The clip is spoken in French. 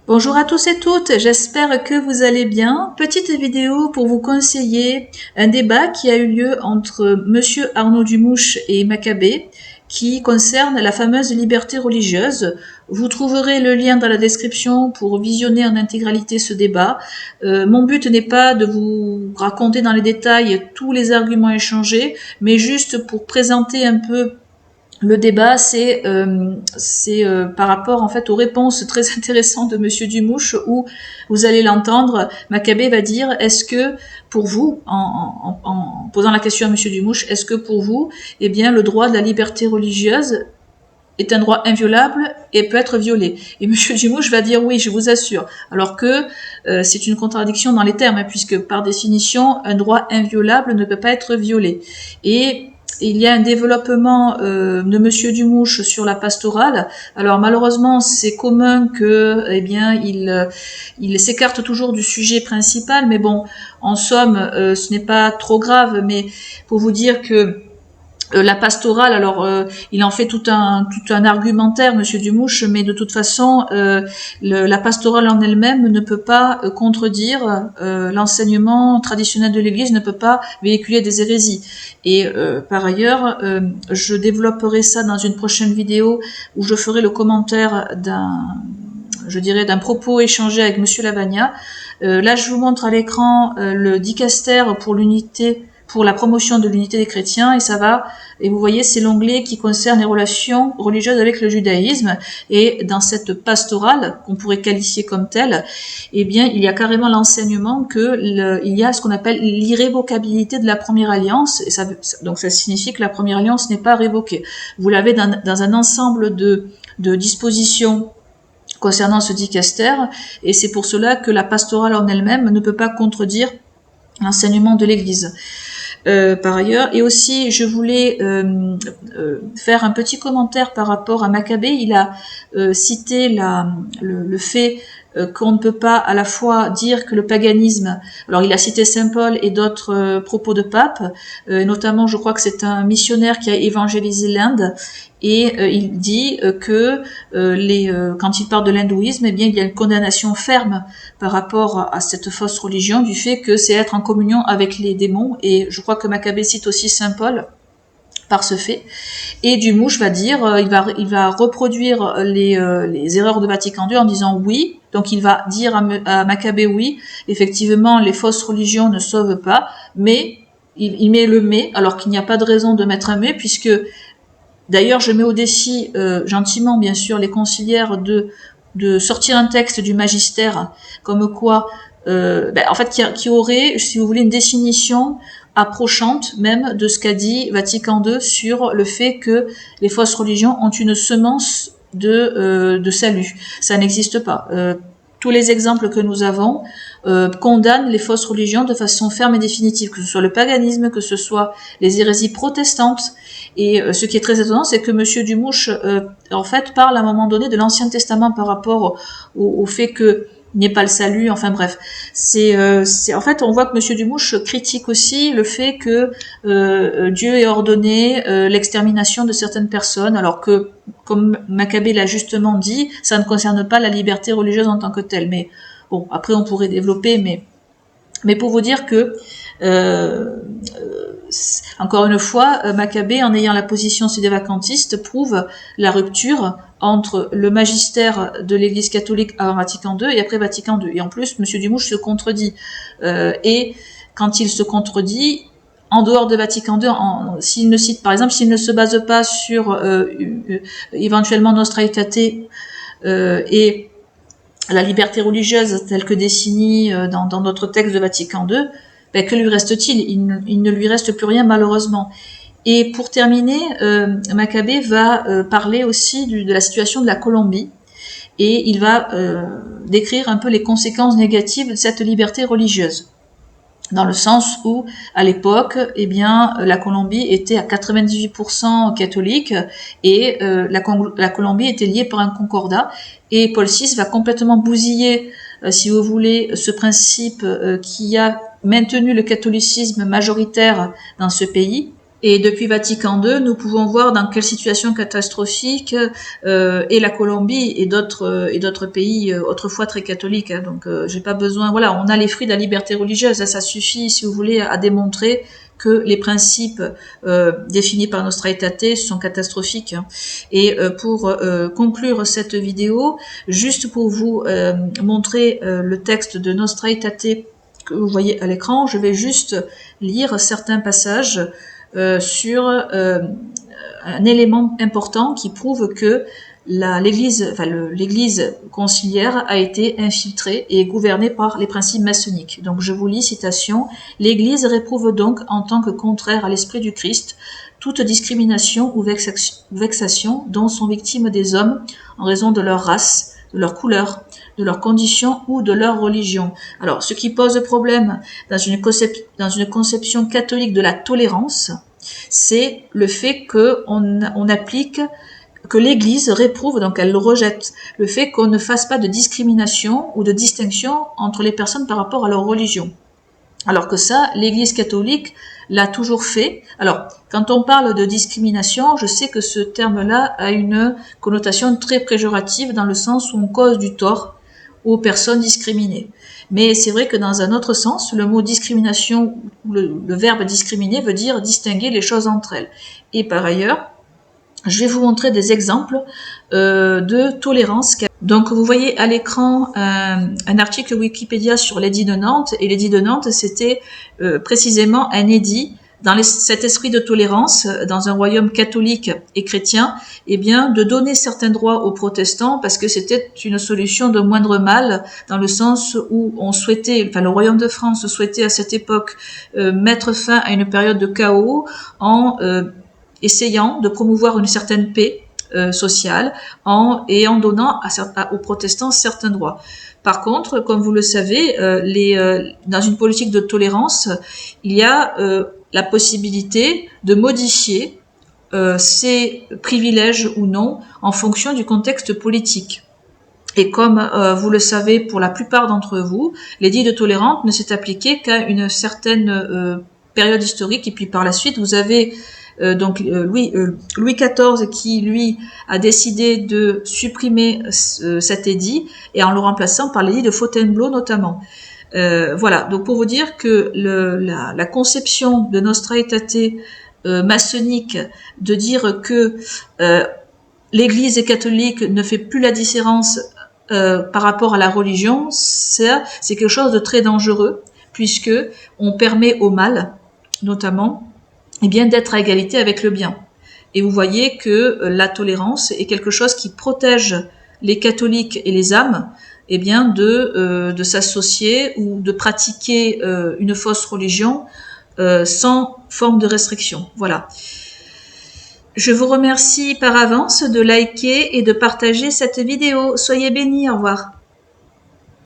Bonjour à tous et toutes, j'espère que vous allez bien. Petite vidéo pour vous conseiller un débat qui a eu lieu entre Monsieur Arnaud Dumouche et Maccabée qui concerne la fameuse liberté religieuse. Vous trouverez le lien dans la description pour visionner en intégralité ce débat. Mon but n'est pas de vous raconter dans les détails tous les arguments échangés, mais juste pour présenter un peu le débat, c'est par rapport en fait aux réponses très intéressantes de Monsieur Dumouche, où vous allez l'entendre, Maccabée va dire est-ce que pour vous, en posant la question à Monsieur Dumouche, est-ce que pour vous, eh bien, le droit de la liberté religieuse est un droit inviolable et peut être violé. Et Monsieur Dumouche va dire oui, je vous assure. Alors que c'est une contradiction dans les termes, hein, puisque par définition, un droit inviolable ne peut pas être violé. Et il y a un développement de Monsieur Dumouche sur la pastorale. Alors malheureusement, c'est commun que, eh bien, il s'écarte toujours du sujet principal. Mais bon, en somme, ce n'est pas trop grave. Mais pour vous dire que la pastorale, alors il en fait tout un argumentaire, Monsieur Dumouche, mais de toute façon, la pastorale en elle-même ne peut pas contredire l'enseignement traditionnel de l'Église, ne peut pas véhiculer des hérésies. Et par ailleurs, je développerai ça dans une prochaine vidéo où je ferai le commentaire d'un propos échangé avec Monsieur Lavagna. Là, je vous montre à l'écran le dicaster pour la promotion de l'unité des chrétiens, et vous voyez, c'est l'onglet qui concerne les relations religieuses avec le judaïsme, et dans cette pastorale, qu'on pourrait qualifier comme telle, eh bien, il y a carrément l'enseignement il y a ce qu'on appelle l'irrévocabilité de la première alliance, et donc ça signifie que la première alliance n'est pas révoquée. Vous l'avez dans un ensemble de dispositions concernant ce dicaster, et c'est pour cela que la pastorale en elle-même ne peut pas contredire l'enseignement de l'Église. Par ailleurs, et aussi je voulais faire un petit commentaire par rapport à Maccabée. Il a cité le fait qu'on ne peut pas à la fois dire que le paganisme, alors il a cité Saint Paul et d'autres propos de pape, notamment je crois que c'est un missionnaire qui a évangélisé l'Inde, et il dit que quand il parle de l'hindouisme, eh bien il y a une condamnation ferme par rapport à cette fausse religion, du fait que c'est être en communion avec les démons, et je crois que Maccabée cite aussi Saint Paul par ce fait. Et Dumouche va dire, il va reproduire les erreurs de Vatican II en disant oui, donc il va dire à Maccabée oui, effectivement les fausses religions ne sauvent pas, mais il met le mais, alors qu'il n'y a pas de raison de mettre un mais, puisque d'ailleurs je mets au défi gentiment bien sûr les conciliaires de sortir un texte du magistère comme quoi en fait qui aurait, si vous voulez, une définition approchante même de ce qu'a dit Vatican II sur le fait que les fausses religions ont une semence de salut. Ça n'existe pas. Tous les exemples que nous avons condamnent les fausses religions de façon ferme et définitive, que ce soit le paganisme, que ce soit les hérésies protestantes. Et ce qui est très étonnant, c'est que Monsieur Dumouche en fait parle à un moment donné de l'Ancien Testament par rapport au fait que n'est pas le salut, enfin bref. En fait, on voit que Monsieur Dumouche critique aussi le fait que Dieu ait ordonné l'extermination de certaines personnes, alors que, comme Maccabée l'a justement dit, ça ne concerne pas la liberté religieuse en tant que telle. Mais bon, après on pourrait développer, mais pour vous dire que encore une fois, Maccabée, en ayant la position sudévacantiste, prouve la rupture entre le magistère de l'Église catholique avant Vatican II et après Vatican II. Et en plus, M. Dumouche se contredit. Et quand il se contredit, en dehors de Vatican II, s'il ne cite, par exemple, s'il ne se base pas sur éventuellement Nostra Aetate et la liberté religieuse telle que définie dans notre texte de Vatican II, que lui reste-t-il ? Il ne lui reste plus rien, malheureusement. Et pour terminer, Maccabée va parler aussi de la situation de la Colombie, et il va décrire un peu les conséquences négatives de cette liberté religieuse, dans le sens où, à l'époque, eh bien, la Colombie était à 98% catholique, et la Colombie était liée par un concordat, et Paul VI va complètement bousiller, si vous voulez, ce principe qui a maintenu le catholicisme majoritaire dans ce pays, Et depuis Vatican II, nous pouvons voir dans quelle situation catastrophique est la Colombie et d'autres pays autrefois très catholiques. Hein. Donc, j'ai pas besoin. Voilà, on a les fruits de la liberté religieuse. Ça suffit, si vous voulez, à démontrer que les principes définis par Nostra Aetate sont catastrophiques. Hein. Et pour conclure cette vidéo, juste pour vous montrer le texte de Nostra Aetate que vous voyez à l'écran, je vais juste lire certains passages sur un élément important qui prouve que l'Église conciliaire a été infiltrée et gouvernée par les principes maçonniques. Donc je vous lis, citation, « L'Église réprouve donc en tant que contraire à l'esprit du Christ toute discrimination ou vexation dont sont victimes des hommes en raison de leur race, de leur couleur, de leur condition ou de leur religion. » Alors, ce qui pose problème dans une conception catholique de la tolérance, c'est le fait qu'on applique, que l'Église réprouve, donc elle le rejette, le fait qu'on ne fasse pas de discrimination ou de distinction entre les personnes par rapport à leur religion. Alors que ça, l'Église catholique l'a toujours fait. Alors, quand on parle de discrimination, je sais que ce terme-là a une connotation très péjorative dans le sens où on cause du tort aux personnes discriminées. Mais c'est vrai que dans un autre sens, le mot discrimination, le verbe discriminer veut dire distinguer les choses entre elles. Et par ailleurs, je vais vous montrer des exemples de tolérance. Donc vous voyez à l'écran un article Wikipédia sur l'édit de Nantes, et l'édit de Nantes c'était précisément un édit dans cet esprit de tolérance dans un royaume catholique et chrétien, eh bien de donner certains droits aux protestants parce que c'était une solution de moindre mal, dans le sens où on souhaitait, enfin le royaume de France souhaitait à cette époque mettre fin à une période de chaos en essayant de promouvoir une certaine paix sociale et en donnant aux protestants certains droits. Par contre, comme vous le savez, dans une politique de tolérance, il y a la possibilité de modifier ces privilèges ou non en fonction du contexte politique. Et comme vous le savez pour la plupart d'entre vous, l'édit de tolérance ne s'est appliqué qu'à une certaine période historique, et puis par la suite vous avez Louis XIV qui lui a décidé de supprimer cet édit et en le remplaçant par l'édit de Fontainebleau notamment. Voilà, donc pour vous dire que la conception de Nostra Aetate maçonnique de dire que l'Église catholique ne fait plus la différence par rapport à la religion, c'est quelque chose de très dangereux puisque on permet au mal, notamment, eh bien d'être à égalité avec le bien. Et vous voyez que la tolérance est quelque chose qui protège les catholiques et les âmes, eh bien de s'associer ou de pratiquer une fausse religion sans forme de restriction. Voilà. Je vous remercie par avance de liker et de partager cette vidéo. Soyez bénis, au revoir.